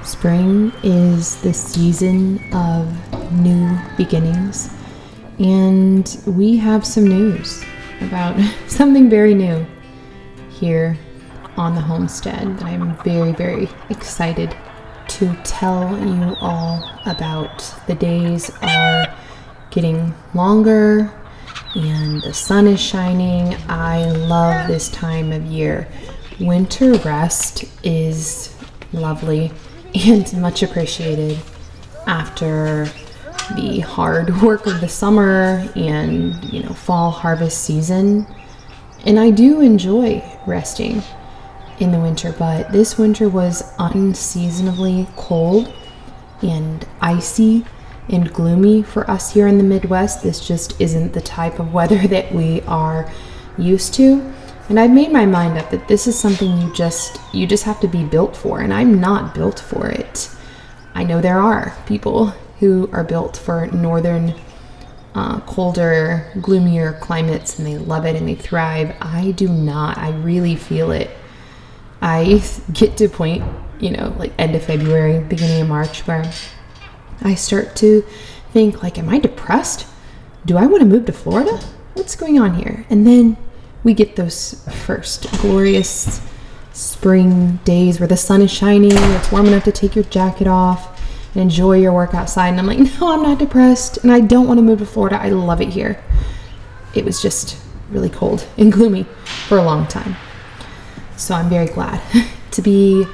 Spring is the season of new beginnings, and we have some news about something very new here on the homestead that I'm very, very excited to tell you all about. The days are getting longer and the sun is shining. I love this time of year. Winter rest is lovely and much appreciated after the hard work of the summer and, fall harvest season. And I do enjoy resting in the winter, but this winter was unseasonably cold and icy and gloomy for us here in the Midwest. This just isn't the type of weather that we are used to. And I've made my mind up that this is something you just have to be built for, and I'm not built for it. I know there are people who are built for northern, colder, gloomier climates, and they love it and they thrive. I do not. I really feel it. I get to a point, like end of February, beginning of March, where I start to think, am I depressed? Do I want to move to Florida? What's going on here? And then we get those first glorious spring days where the sun is shining, it's warm enough to take your jacket off and enjoy your work outside. And I'm like, no, I'm not depressed, and I don't want to move to Florida. I love it here. It was just really cold and gloomy for a long time. So I'm very glad to be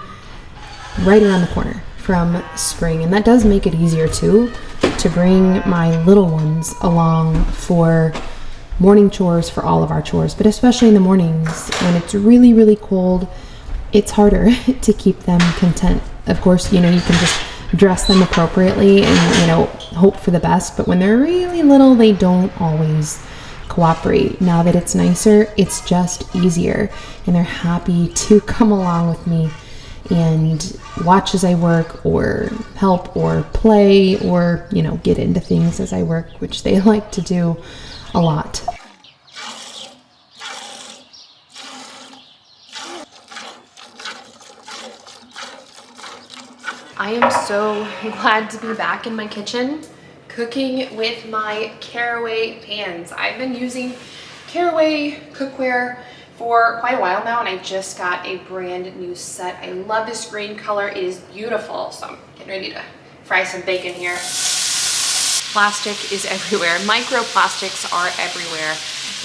right around the corner from spring. And that does make it easier too, to bring my little ones along for morning chores, for all of our chores, but especially in the mornings when it's really, really cold. It's harder to keep them content. Of course, you can just dress them appropriately and, hope for the best. But when they're really little, they don't always cooperate. Now that it's nicer, it's just easier. And they're happy to come along with me and watch as I work, or help, or play, or, get into things as I work, which they like to do a lot. I am so glad to be back in my kitchen cooking with my caraway pans. I've been using caraway cookware for quite a while now, and I just got a brand new set. I love this green color. It is beautiful. So I'm getting ready to fry some bacon here. Plastic is everywhere. Microplastics are everywhere.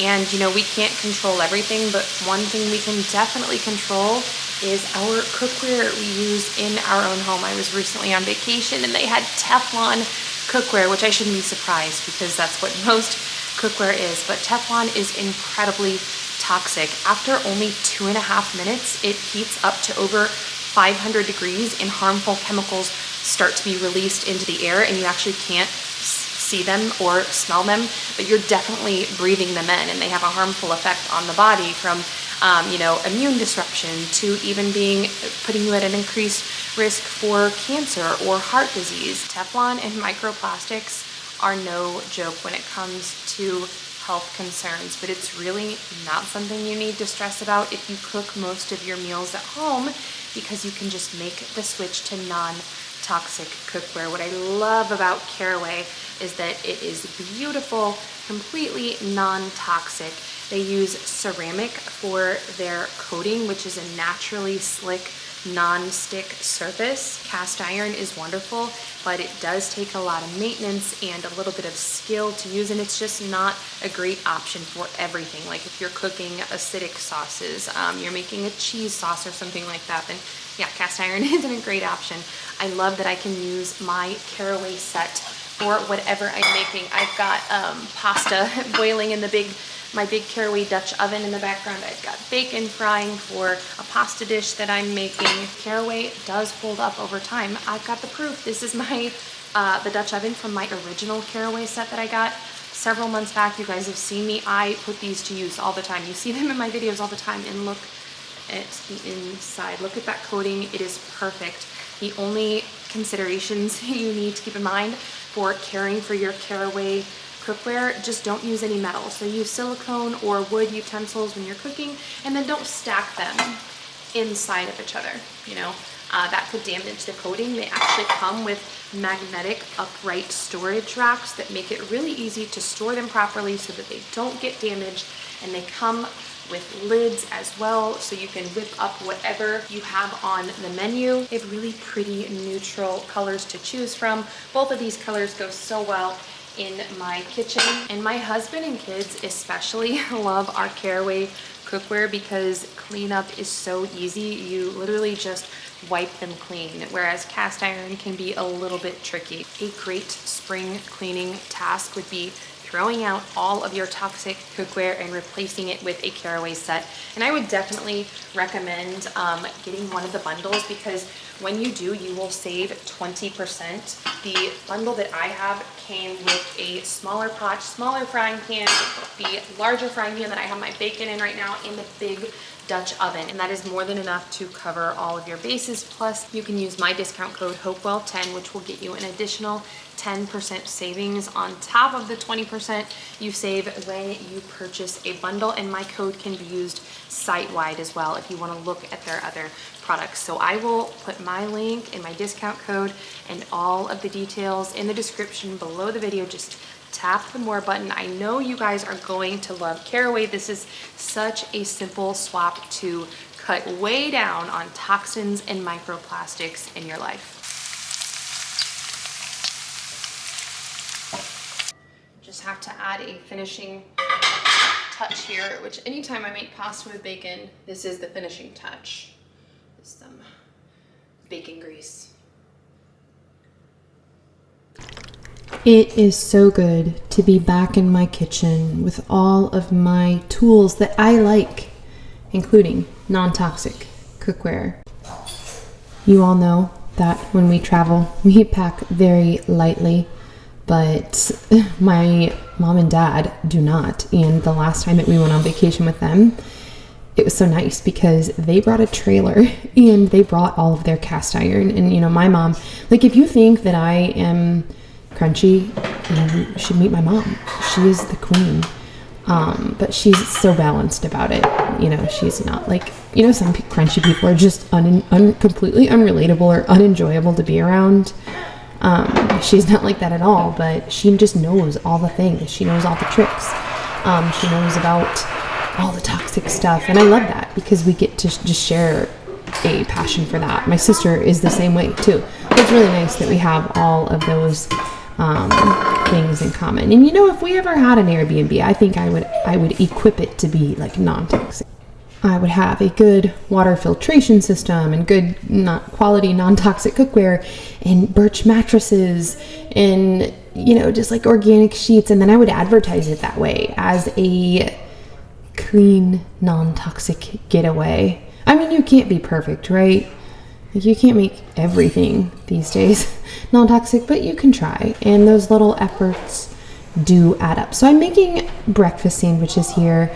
And we can't control everything, but one thing we can definitely control is our cookware we use in our own home. I was recently on vacation and they had Teflon cookware, which I shouldn't be surprised because that's what most cookware is. But Teflon is incredibly toxic. After only 2.5 minutes, it heats up to over 500 degrees and harmful chemicals start to be released into the air, and you actually can't see them or smell them, but you're definitely breathing them in, and they have a harmful effect on the body, from immune disruption to even putting you at an increased risk for cancer or heart disease. Teflon and microplastics are no joke when it comes to health concerns, but it's really not something you need to stress about if you cook most of your meals at home, because you can just make the switch to non-toxic cookware. What I love about caraway is that it is beautiful, completely non-toxic. They use ceramic for their coating, which is a naturally slick, non-stick surface. Cast iron is wonderful, but it does take a lot of maintenance and a little bit of skill to use, and it's just not a great option for everything. Like if you're cooking acidic sauces, you're making a cheese sauce or something like that, then yeah, cast iron isn't a great option. I love that I can use my caraway set for whatever I'm making. I've got pasta boiling in my big caraway Dutch oven in the background. I've got bacon frying for a pasta dish that I'm making. Caraway does hold up over time. I've got the proof. This is my the Dutch oven from my original caraway set that I got several months back. You guys have seen me. I put these to use all the time. You see them in my videos all the time, and look at the inside. Look at that coating. It is perfect. The only considerations you need to keep in mind for caring for your caraway cookware, just don't use any metal. So use silicone or wood utensils when you're cooking, and then don't stack them inside of each other. that could damage the coating. They actually come with magnetic upright storage racks that make it really easy to store them properly so that they don't get damaged, and they come with lids as well, so you can whip up whatever you have on the menu. They have really pretty neutral colors to choose from. Both of these colors go so well in my kitchen, and my husband and kids especially love our Caraway cookware because cleanup is so easy. You literally just wipe them clean, whereas cast iron can be a little bit tricky. A great spring cleaning task would be throwing out all of your toxic cookware and replacing it with a Caraway set. And I would definitely recommend getting one of the bundles, because when you do, you will save 20%. The bundle that I have came with a smaller pot, smaller frying pan, the larger frying pan that I have my bacon in right now, and the big Dutch oven, and that is more than enough to cover all of your bases. Plus, you can use my discount code HOPEWELL10, which will get you an additional 10% savings on top of the 20% you save when you purchase a bundle, and my code can be used site-wide as well if you want to look at their other products. So I will put my link and my discount code and all of the details in the description below the video. Just tap the more button. I know you guys are going to love Caraway. This is such a simple swap to cut way down on toxins and microplastics in your life. Just have to add a finishing touch here, which anytime I make pasta with bacon, this is the finishing touch. Some bacon grease. It is so good to be back in my kitchen with all of my tools that I like, including non-toxic cookware. You all know that when we travel, we pack very lightly, but my mom and dad do not. And the last time that we went on vacation with them, it was so nice because they brought a trailer and they brought all of their cast iron. And you know, my mom, like, if you think that I am crunchy, you should meet my mom. She is the queen. But she's so balanced about it. You know, she's not like, you know, some crunchy people are just completely unrelatable or unenjoyable to be around. She's not like that at all, but she just knows all the things. She knows all the tricks. She knows about all the toxic stuff, and I love that because we get to just share a passion for that. My sister is the same way too. It's really nice that we have all of those things in common. And you know, if we ever had an Airbnb, I think I would equip it to be like non-toxic. I would have a good water filtration system and good quality non-toxic cookware and birch mattresses and, you know, just like organic sheets. And then I would advertise it that way as a clean, non-toxic getaway. I mean, you can't be perfect, right? You can't make everything these days non-toxic, but you can try. And those little efforts do add up. So I'm making breakfast sandwiches here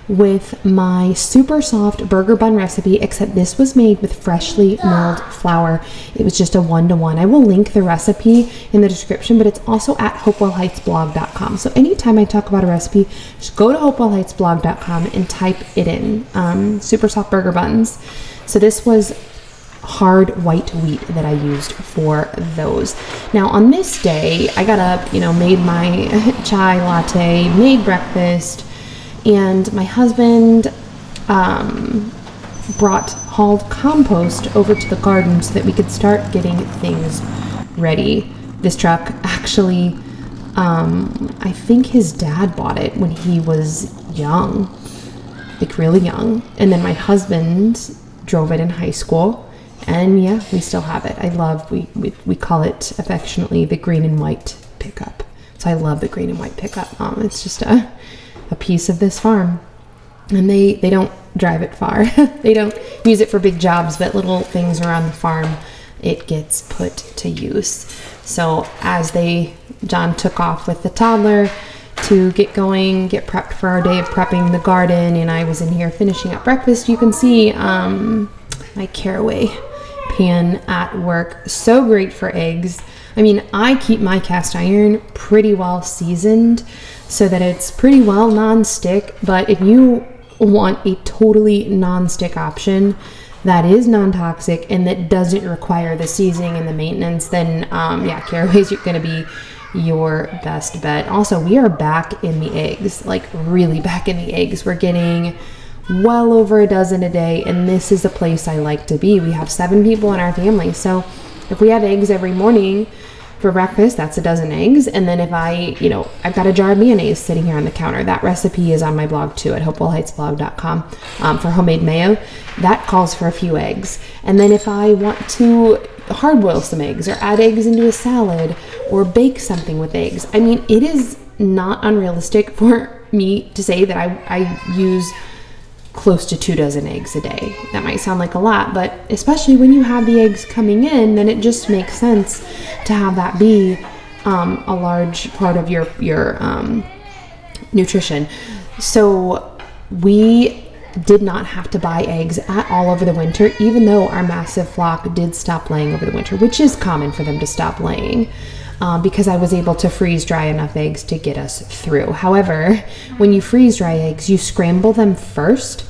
with my super soft burger bun recipe, except this was made with freshly milled flour. It was just a 1-to-1. I will link the recipe in the description, but it's also at hopewellheightsblog.com. So anytime I talk about a recipe, just go to hopewellheightsblog.com and type it in. Super soft burger buns. So this was hard white wheat that I used for those. Now on this day, I got up, you know, made my chai latte, made breakfast, and my husband hauled compost over to the garden so that we could start getting things ready. This truck actually, I think his dad bought it when he was young, like really young. And then my husband drove it in high school. And yeah, we still have it. We call it affectionately the green and white pickup. So I love the green and white pickup. It's just a piece of this farm. And they don't drive it far. They don't use it for big jobs, but little things around the farm, it gets put to use. So as John took off with the toddler to get going, get prepped for our day of prepping the garden, and I was in here finishing up breakfast, you can see my Caraway pan at work. So great for eggs. I mean, I keep my cast iron pretty well seasoned so that it's pretty well non-stick, but if you want a totally non-stick option, that is non-toxic and that doesn't require the seasoning and the maintenance, then yeah, Caraway's going to be your best bet. Also, we are back in the eggs, like really back in the eggs. We're getting well over a dozen a day, and this is the place I like to be. We have 7 people in our family, so if we have eggs every morning for breakfast, that's a dozen eggs. And then if I've got a jar of mayonnaise sitting here on the counter. That recipe is on my blog too at hopewellheightsblog.com for homemade mayo. That calls for a few eggs. And then if I want to hard boil some eggs or add eggs into a salad or bake something with eggs, I mean, it is not unrealistic for me to say that I use close to 2 dozen eggs a day. That might sound like a lot, but especially when you have the eggs coming in, then it just makes sense to have that be a large part of your nutrition. So we did not have to buy eggs at all over the winter, even though our massive flock did stop laying over the winter, which is common for them to stop laying. Because I was able to freeze dry enough eggs to get us through. However, when you freeze dry eggs, you scramble them first.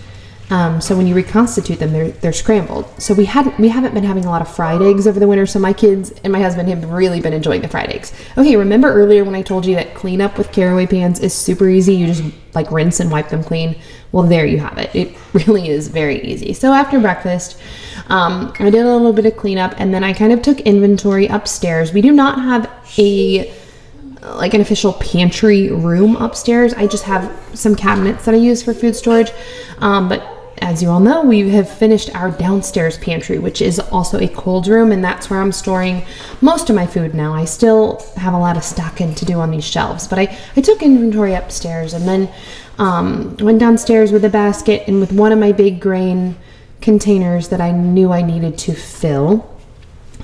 So when you reconstitute them, they're scrambled. So we haven't been having a lot of fried eggs over the winter. So my kids and my husband have really been enjoying the fried eggs. Okay, remember earlier when I told you that cleanup with Caraway pans is super easy? You just like rinse and wipe them clean. Well, there you have it. It really is very easy. So after breakfast, I did a little bit of cleanup, and then I kind of took inventory upstairs. We do not have an official pantry room upstairs. I just have some cabinets that I use for food storage. But as you all know, we have finished our downstairs pantry, which is also a cold room, and that's where I'm storing most of my food now. I still have a lot of stocking to do on these shelves, but I took inventory upstairs, and then went downstairs with a basket and with one of my big grain containers that I knew I needed to fill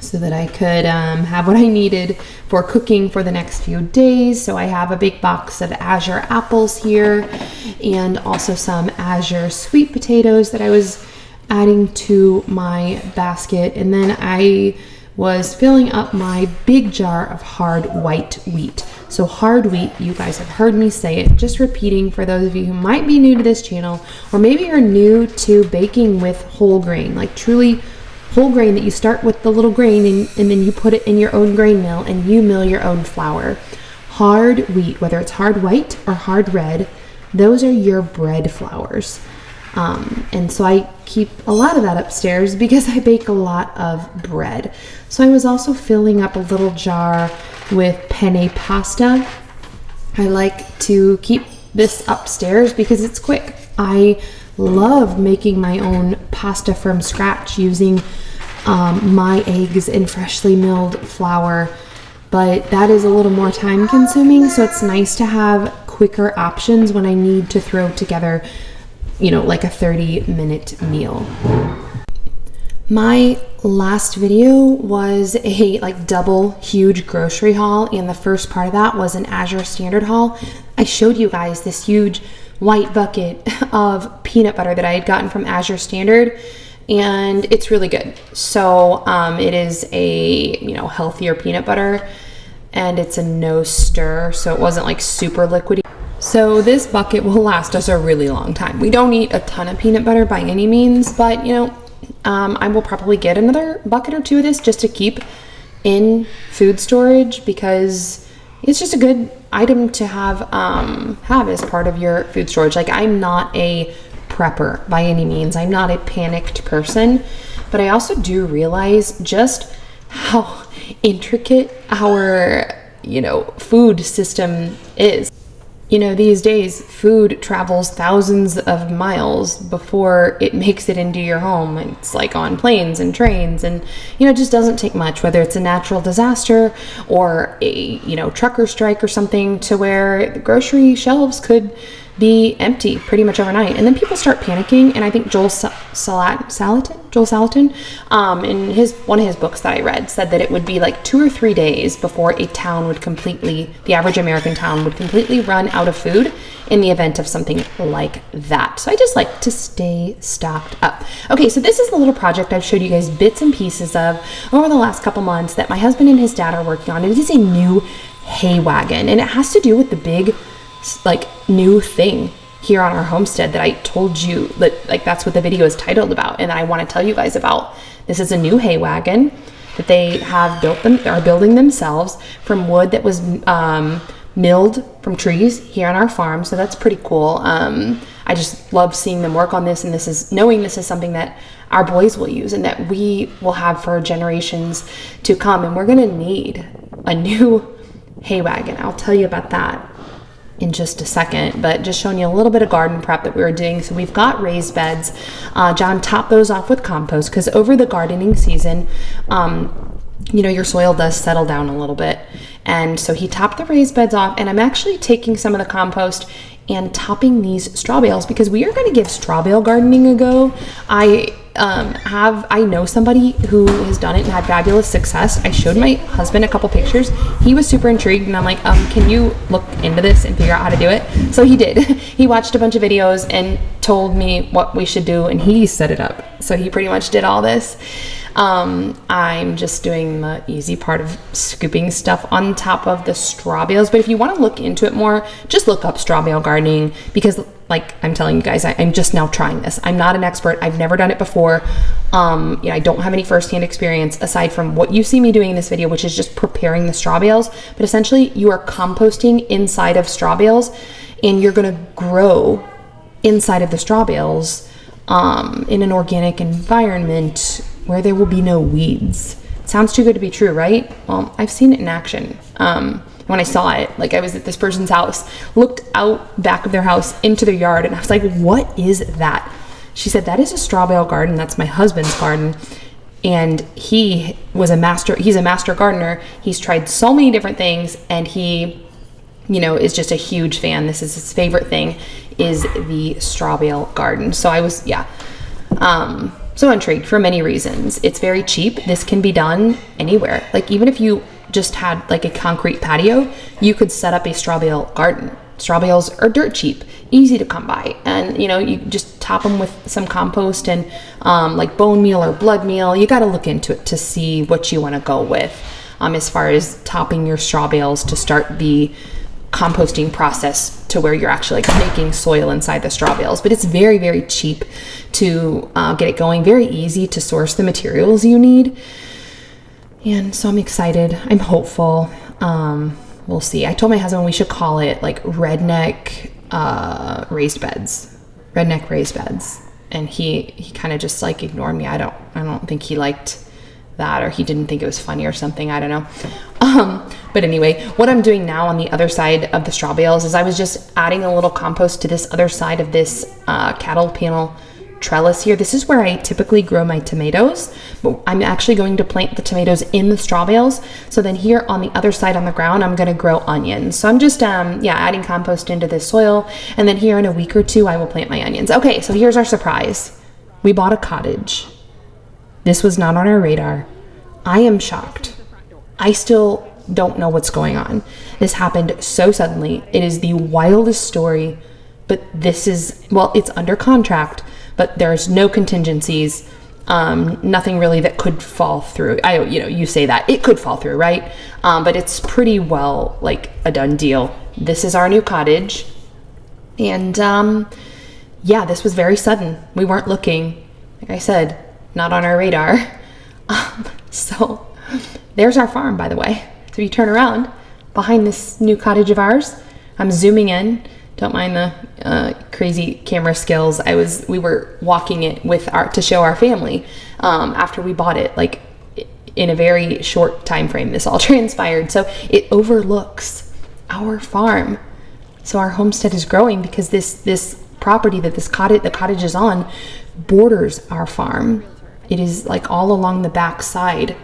so that I could have what I needed for cooking for the next few days. So I have a big box of Azure apples here and also some Azure sweet potatoes that I was adding to my basket. And then I was filling up my big jar of hard white wheat. So hard wheat, you guys have heard me say it, just repeating for those of you who might be new to this channel, or maybe you're new to baking with whole grain, like truly whole grain, that you start with the little grain and then you put it in your own grain mill and you mill your own flour. Hard wheat, whether it's hard white or hard red, those are your bread flours. And so I keep a lot of that upstairs because I bake a lot of bread. So I was also filling up a little jar with penne pasta. I like to keep this upstairs because it's quick. I love making my own pasta from scratch using my eggs and freshly milled flour, but that is a little more time consuming, so it's nice to have quicker options when I need to throw together, like a 30-minute meal. My last video was a double huge grocery haul, and the first part of that was an Azure Standard haul. I showed you guys this huge white bucket of peanut butter that I had gotten from Azure Standard, and it's really good. So it is a healthier peanut butter, and it's a no stir, so it wasn't like super liquidy. So this bucket will last us a really long time. We don't eat a ton of peanut butter by any means, but I will probably get another bucket or two of this just to keep in food storage, because it's just a good item to have as part of your food storage. Like, I'm not a prepper by any means. I'm not a panicked person, but I also do realize just how intricate our, food system is. These days, food travels thousands of miles before it makes it into your home. It's like on planes and trains, and, it just doesn't take much, whether it's a natural disaster or a, trucker strike or something, to where the grocery shelves could be empty pretty much overnight. And then people start panicking, and I think Joel Salatin, in one of his books that I read, said that it would be like 2 or 3 days before a town would the average American town would completely run out of food in the event of something like that. So I just like to stay stocked up. Okay, so this is the little project I've showed you guys bits and pieces of over the last couple months that my husband and his dad are working on. It is a new hay wagon, and it has to do with the big new thing here on our homestead that I told you that, like, that's what the video is titled about, and that I want to tell you guys about. This is a new hay wagon that they have are building themselves from wood that was milled from trees here on our farm. So that's pretty cool. I just love seeing them work on this, and knowing this is something that our boys will use and that we will have for generations to come. And we're gonna need a new hay wagon. I'll tell you about that in just a second, but just showing you a little bit of garden prep that we were doing. So we've got raised beds. John topped those off with compost because over the gardening season, your soil does settle down a little bit. And so he topped the raised beds off, and I'm actually taking some of the compost and topping these straw bales because we are going to give straw bale gardening a go. I know somebody who has done it and had fabulous success. I showed my husband a couple pictures. He was super intrigued, and I'm like, can you look into this and figure out how to do it? So he did. He watched a bunch of videos and told me what we should do, and he set it up. So he pretty much did all this. I'm just doing the easy part of scooping stuff on top of the straw bales. But if you want to look into it more, just look up straw bale gardening, because like I'm telling you guys, I'm just now trying this. I'm not an expert. I've never done it before. I don't have any firsthand experience aside from what you see me doing in this video, which is just preparing the straw bales. But essentially you are composting inside of straw bales, and you're going to grow inside of the straw bales in an organic environment where there will be no weeds. Sounds too good to be true, right? Well, I've seen it in action. When I saw it, like I was at this person's house, looked out back of their house into their yard, and I was like, what is that? She said, that is a straw bale garden. That's my husband's garden. And he's a master gardener. He's tried so many different things, and he, is just a huge fan. This is his favorite thing, is the straw bale garden. So I was, so intrigued for many reasons. It's very cheap. This can be done anywhere. Like even if you just had like a concrete patio, you could set up a straw bale garden. Straw bales are dirt cheap, easy to come by. And you just top them with some compost and like bone meal or blood meal. You got to look into it to see what you want to go with as far as topping your straw bales to start the composting process to where you're actually like making soil inside the straw bales. But it's very, very cheap to get it going, very easy to source the materials you need. And so I'm excited. I'm hopeful. We'll see. I told my husband we should call it like redneck raised beds. Redneck raised beds. And he kind of just like ignored me. I don't think he liked that, or he didn't think it was funny or something. I don't know. But anyway, what I'm doing now on the other side of the straw bales is I was just adding a little compost to this other side of this cattle panel trellis here. This is where I typically grow my tomatoes, but I'm actually going to plant the tomatoes in the straw bales. So then here on the other side on the ground, I'm going to grow onions. So I'm just, adding compost into this soil. And then here in a week or two, I will plant my onions. Okay, so here's our surprise. We bought a cottage. This was not on our radar. I am shocked. I still don't know what's going on. This happened so suddenly. It is the wildest story, but it's under contract, but there's no contingencies, nothing really that could fall through. You say that it could fall through, right? But it's pretty well like a done deal. This is our new cottage. And this was very sudden. We weren't looking, like I said, not on our radar. So there's our farm, by the way. So you turn around behind this new cottage of ours. I'm zooming in. Don't mind the crazy camera skills. We were walking it to show our family after we bought it, like in a very short time frame. This all transpired. So it overlooks our farm. So our homestead is growing because this property that the cottage is on borders our farm. It is like all along the back side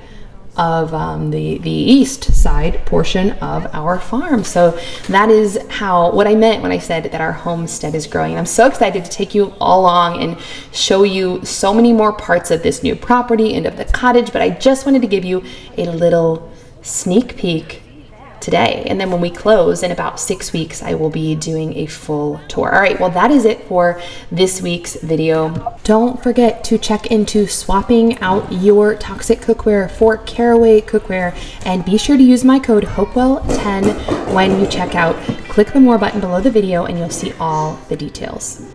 of the east side portion of our farm. So that is what I meant when I said that our homestead is growing. And I'm so excited to take you all along and show you so many more parts of this new property and of the cottage, but I just wanted to give you a little sneak peek today. And then when we close in about 6 weeks, I will be doing a full tour. All right, well, that is it for this week's video. Don't forget to check into swapping out your toxic cookware for Caraway cookware, and be sure to use my code HOPEWELL10 when you check out. Click the more button below the video and you'll see all the details.